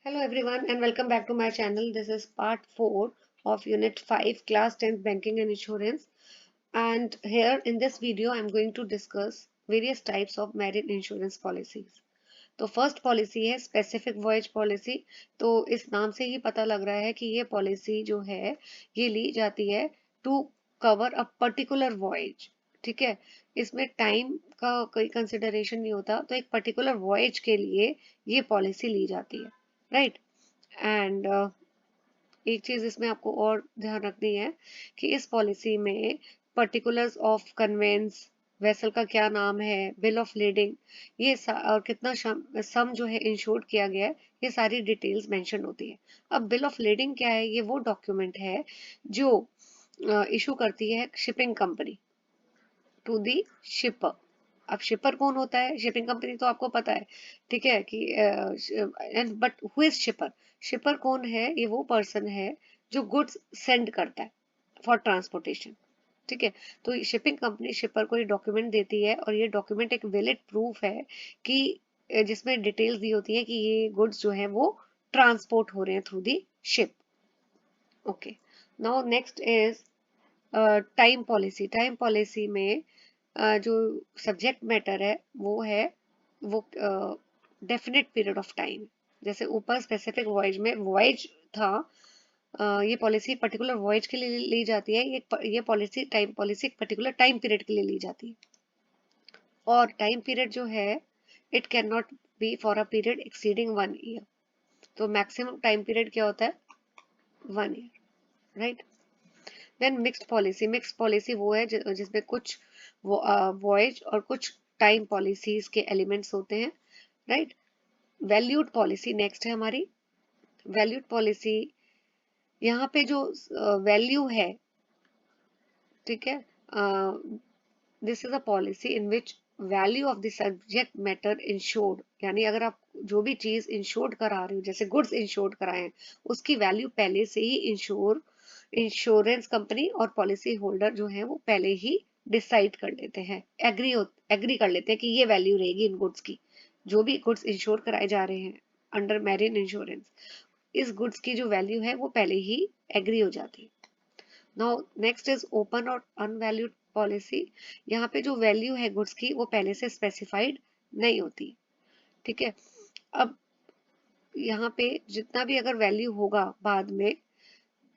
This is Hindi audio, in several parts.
Hello everyone and welcome back to my channel. This is part 4 of Unit 5 Class 10th Banking and Insurance, and here in this video I am going to discuss various types of marine insurance policies. तो फर्स्ट पॉलिसी है स्पेसिफिक वॉयज पॉलिसी। तो इस नाम से ही पता लग रहा है कि ये पॉलिसी जो है ये ली जाती है to cover a particular voyage. ठीक है, इसमें टाइम का कोई कंसिडरेशन नहीं होता, तो एक पर्टिकुलर वॉयज के लिए ये पॉलिसी ली जाती है, राइट। एंड एक चीज इसमें आपको और ध्यान रखनी है कि इस पॉलिसी में पर्टिकुलर्स ऑफ कन्वेंस, वेसल का क्या नाम है, बिल ऑफ लीडिंग, और कितना सम जो है इंश्योर्ड किया गया है, ये सारी डिटेल्स मेंशन होती है। अब बिल ऑफ लीडिंग क्या है? ये वो डॉक्यूमेंट है जो इशू करती है shipping company to the shipper. अब शिपर कौन होता है? शिपिंग कंपनी तो आपको पता है, ठीक है कि एंड बट हु इज शिपर? शिपर कौन है? ये वो पर्सन है जो गुड्स सेंड करता है फॉर ट्रांसपोर्टेशन। ठीक है, तो शिपिंग कंपनी शिपर को ये डॉक्यूमेंट देती है और ये डॉक्यूमेंट एक वैलिड प्रूफ है कि जिसमें डिटेल्स दी होती है कि ये गुड्स जो है वो ट्रांसपोर्ट हो रहे हैं through the ship. Okay, now next is time policy. Time policy में जो सब्जेक्ट मैटर है वो डेफिनेट पीरियड ऑफ टाइम। जैसे ऊपर स्पेसिफिक वॉयज में वॉयज था, ये पॉलिसी पर्टिकुलर वॉयज के लिए ली जाती है। ये पॉलिसी टाइम पॉलिसी एक पर्टिकुलर टाइम पीरियड के लिए ली जाती है, और टाइम पीरियड जो है it can not be for a period exceeding 1 year. तो मैक्सिमम टाइम पीरियड क्या होता है? 1 year, right. Then mixed policy. Mixed policy वो है जिसमें कुछ वॉयज और कुछ टाइम पॉलिसीज के एलिमेंट्स होते हैं, राइट। वैल्यूड पॉलिसी नेक्स्ट है हमारी। वैल्यूड पॉलिसी, यहाँ पे जो वैल्यू है, ठीक है, this is a policy in which value of the subject matter insured, यानी अगर आप जो भी चीज इंश्योर्ड करा रहे हो, जैसे गुड्स इंश्योर्ड कराए हैं, उसकी वैल्यू पहले से ही इंश्योरेंस कंपनी और पॉलिसी होल्डर जो है वो पहले ही डिसाइड कर लेते हैं, एग्री कर लेते हैं कि ये वैल्यू रहेगी इन गुड्स की। जो भी गुड्स इंश्योर कराए जा रहे हैं अंडर मैरिन इंश्योरेंस, इस गुड्स की जो वैल्यू है वो पहले ही एग्री हो जाती है। नाउ नेक्स्ट इज ओपन और अनवैल्यूड पॉलिसी। यहाँ पे जो वैल्यू है गुड्स की वो पहले से स्पेसिफाइड नहीं होती, ठीक है। अब यहाँ पे जितना भी अगर वैल्यू होगा बाद में,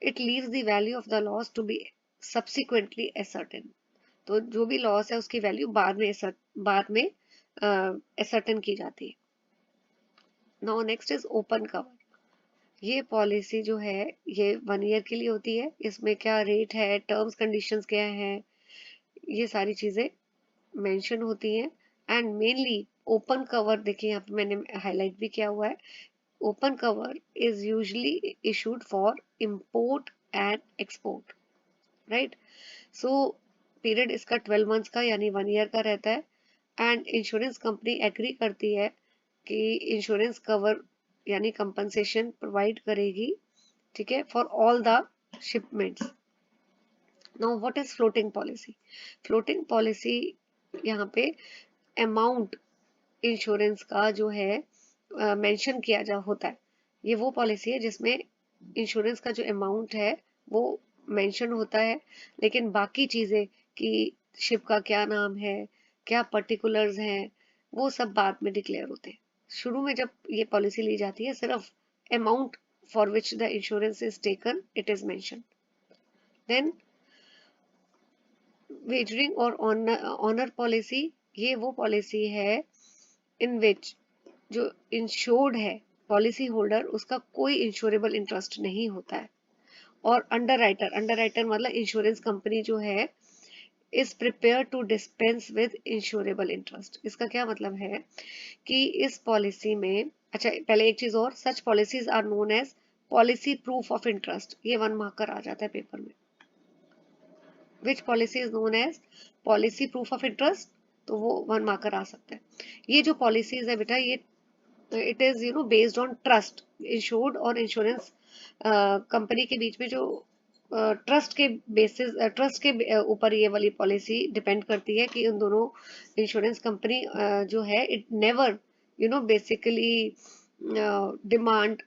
it leaves the value of the loss to be subsequently ascertain. तो जो भी लॉस है उसकी वैल्यू बाद में असर्टेन की जाती है। Now next is open cover. ये पॉलिसी जो है ये 1 ईयर के लिए होती है। इसमें क्या रेट है, टर्म्स कंडीशंस क्या है, ये सारी चीजें मेंशन होती हैं। एंड मेनली ओपन कवर, देखिए यहाँ पे मैंने हाईलाइट भी किया हुआ है। Open cover is usually issued for import and export, right. So period इसका 12 मंथ्स का यानी 1 ईयर का रहता है। एंड इंश्योरेंस कंपनी एग्री करती है कि इंश्योरेंस कवर यानी कंपनसेशन प्रोवाइड करेगी, ठीक है, for all the shipments. Now what is floating policy? Floating policy, यहाँ पे अमाउंट इंश्योरेंस का जो है मेंशन किया जा होता है। ये वो पॉलिसी है जिसमें इंश्योरेंस का जो अमाउंट है वो मेंशन होता है, लेकिन बाकी चीजें कि शिप का क्या नाम है, क्या पर्टिकुलर्स हैं, वो सब बाद में डिक्लेयर होते हैं। शुरू में जब ये पॉलिसी ली जाती है सिर्फ amount for which the insurance is taken it is mention. Then wagering और ऑनर पॉलिसी, ये वो पॉलिसी है इन विच जो इंश्योर्ड है पॉलिसी होल्डर, उसका कोई इंश्योरेबल इंटरेस्ट नहीं होता है। और अंडर राइटर मतलब इंश्योरेंस कंपनी जो है is prepare to dispense with insurable interest. इसका क्या मतलब है कि इस पॉलिसी में, अच्छा पहले एक चीज और, such policies are known as policy proof of interest. ये 1 मार्कर आ जाता है पेपर में। Which policy is known as policy proof of interest, तो वो 1 मार्कर आ सकता है। ये जो पॉलिसीज है बेटा, ये it is based on trust. Insured और इंश्योरेंस कंपनी के बीच में जो ट्रस्ट के ऊपर ये वाली पॉलिसी डिपेंड करती है कि उन दोनों इंश्योरेंस कंपनी जो है इट नेवर बेसिकली डिमांड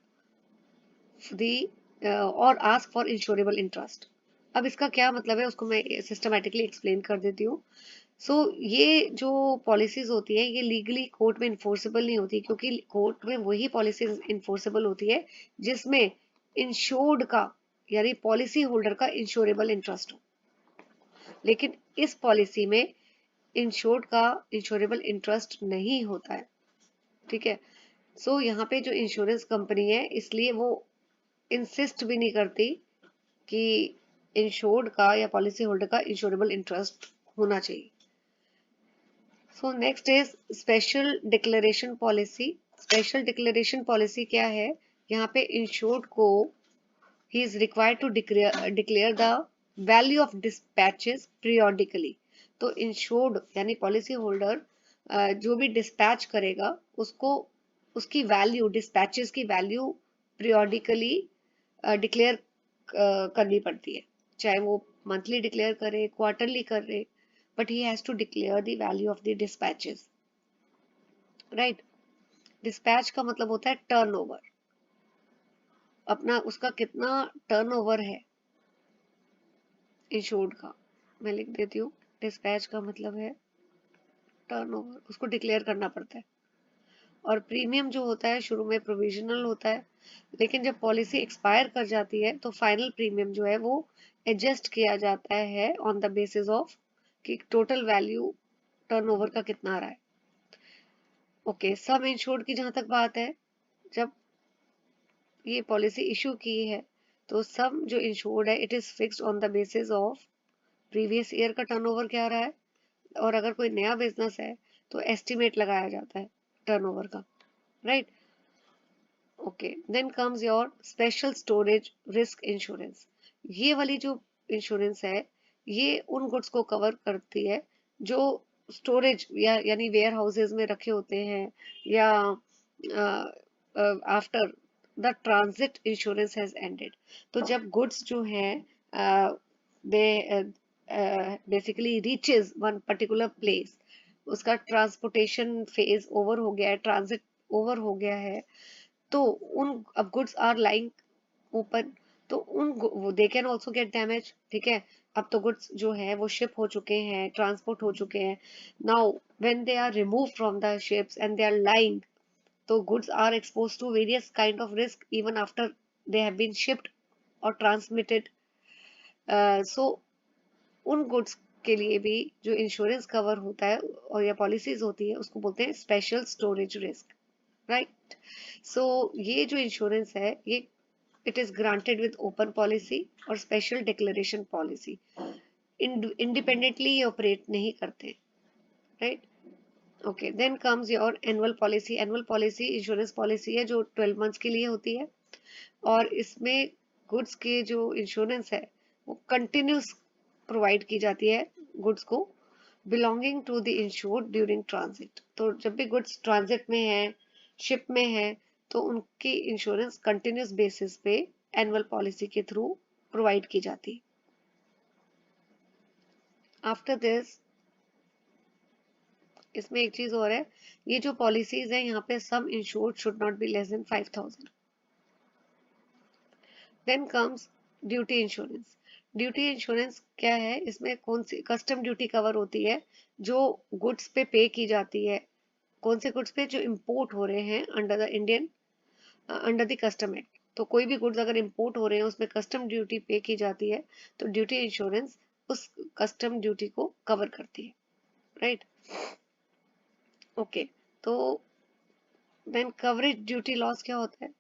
दी और आस्क फॉर इंश्योरेबल इंटरेस्ट। अब इसका क्या मतलब है उसको मैं सिस्टमेटिकली एक्सप्लेन कर देती हूँ। ये जो पॉलिसीज होती है ये लीगली कोर्ट में इन्फोर्सेबल नहीं होती, क्योंकि कोर्ट में वही पॉलिसीज इन्फोर्सेबल होती है जिसमें इंश्योर्ड का यानी पॉलिसी होल्डर का इंश्योरेबल इंटरेस्ट हो। लेकिन इस पॉलिसी में इंश्योर्ड का इंश्योरेबल इंटरेस्ट नहीं होता है। ठीक है। यहाँ पे जो इंश्योरेंस कंपनी है इसलिए वो इंसिस्ट भी नहीं करती कि इंश्योर्ड का या पॉलिसी होल्डर का इंश्योरेबल इंटरेस्ट होना चाहिए। Next is special declaration policy. Special declaration policy क्या है? यहाँ पे इंश्योर्ड को ही is required to declare the value of dispatches periodically। तो इंश्योर्ड यानी पॉलिसी होल्डर जो भी डिस्पैच करेगा उसको उसकी वैल्यू, डिस्पैचेस की वैल्यू periodically डिक्लेयर करनी पड़ती है, चाहे वो मंथली डिक्लेयर करे, क्वार्टरली करे, but he has to declare the value of the dispatches, right? Dispatch का मतलब होता है टर्नओवर, अपना उसका कितना टर्नओवर है इंश्योर्ड का। मैं लिख देती हूँ, डिस्पैच का मतलब है टर्नओवर, उसको डिक्लेयर करना पड़ता है। और प्रीमियम जो होता है शुरू में प्रोविजनल होता है, लेकिन जब पॉलिसी एक्सपायर कर जाती है तो फाइनल प्रीमियम जो है वो एडजस्ट किया जाता है ऑन द बेसिस ऑफ कि टोटल वैल्यू टर्नओवर का कितना आ रहा है। ओके, सम इंश्योर्ड की जहां तक बात है, जब ये पॉलिसी इशू की है तो सम जो इंश्योर्ड है it is fixed on the basis of previous year का टर्नओवर क्या रहा है, और अगर कोई नया बिजनेस है तो एस्टिमेट लगाया जाता है टर्नओवर का, right? Okay, then comes your special storage risk insurance. ये वाली जो इंश्योरेंस है ये उन गुड्स को कवर करती है जो स्टोरेज यानी वेयर हाउसेज में रखे होते हैं, या after the transit insurance has ended. तो जब गुड्स जो हैं they basically reaches one particular place, उसका ट्रांसपोर्टेशन फेज ओवर हो गया है, ट्रांजिट ओवर हो गया है, तो उन अब गुड्स आर लाइंग ओपन, तो उन they can also get damage. ठीक है, अब तो गुड्स जो है वो शिप हो चुके हैं, ट्रांसपोर्ट हो चुके हैं। Now when they are remove from the ships and they are lying, तो goods are exposed to various kind of risk even after they have been shipped or transmitted। So उन गुड्स के लिए भी जो इंश्योरेंस कवर होता है और या पॉलिसीज होती है उसको बोलते हैं स्पेशल स्टोरेज रिस्क, राइट? ये जो इंश्योरेंस है ये it is granted with open policy और special declaration policy. Independently operate नहीं करते, right? Okay, then comes your annual policy. Annual policy insurance policy है जो 12 मंथ्स के लिए होती है, और इसमें गुड्स के जो इंश्योरेंस है वो कंटिन्यूस प्रोवाइड की जाती है गुड्स को belonging to the insured during transit. तो जब भी गुड्स ट्रांजिट में है, शिप में है, तो उनकी इंश्योरेंस कंटिन्यूस बेसिस पे एनुअल पॉलिसी के थ्रू प्रोवाइड की जाती है। आफ्टर दिस इसमें एक चीज और है, ये जो पॉलिसीज है यहाँ पे sum insured should not be less than 5,000। Then comes duty insurance. Duty insurance क्या है? इसमें कौन सी कस्टम ड्यूटी कवर होती है जो गुड्स पे की जाती है। कौन से गुड्स पे? जो इंपोर्ट हो रहे हैं under the Indian under the custom act. तो कोई भी गुड्स अगर इंपोर्ट हो रहे हैं उसमें कस्टम ड्यूटी पे की जाती है, तो ड्यूटी इंश्योरेंस उस कस्टम ड्यूटी को कवर करती है, राइट? ओके, तो देन कवरेज ड्यूटी लॉस क्या होता है?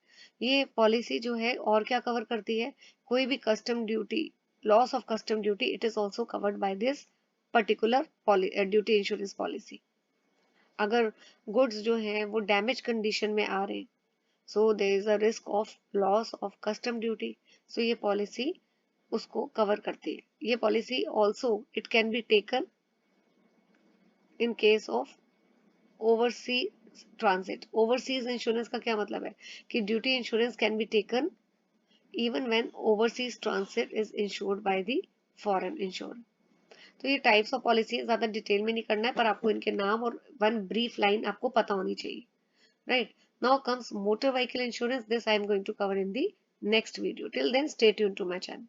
ये पॉलिसी जो है और क्या कवर करती है? कोई भी custom duty, loss of custom duty, it is also covered by this particular duty insurance policy. अगर गुड्स जो है वो डैमेज कंडीशन में आ रहे हैं, so there is a risk of loss of custom duty, so ये पॉलिसी उसको कवर करती है। ये policy also it can be taken in case of overseas transit. Overseas insurance का क्या मतलब है कि duty insurance can be taken even when overseas transit is insured by the foreign ensure. तो ये टाइप्स ऑफ पॉलिसी ज्यादा डिटेल में नहीं करना है, पर आपको इनके नाम और वन ब्रीफ लाइन आपको पता होनी चाहिए, right? Now comes motor vehicle insurance. This I am going to cover in the next video. Till then, stay tuned to my channel.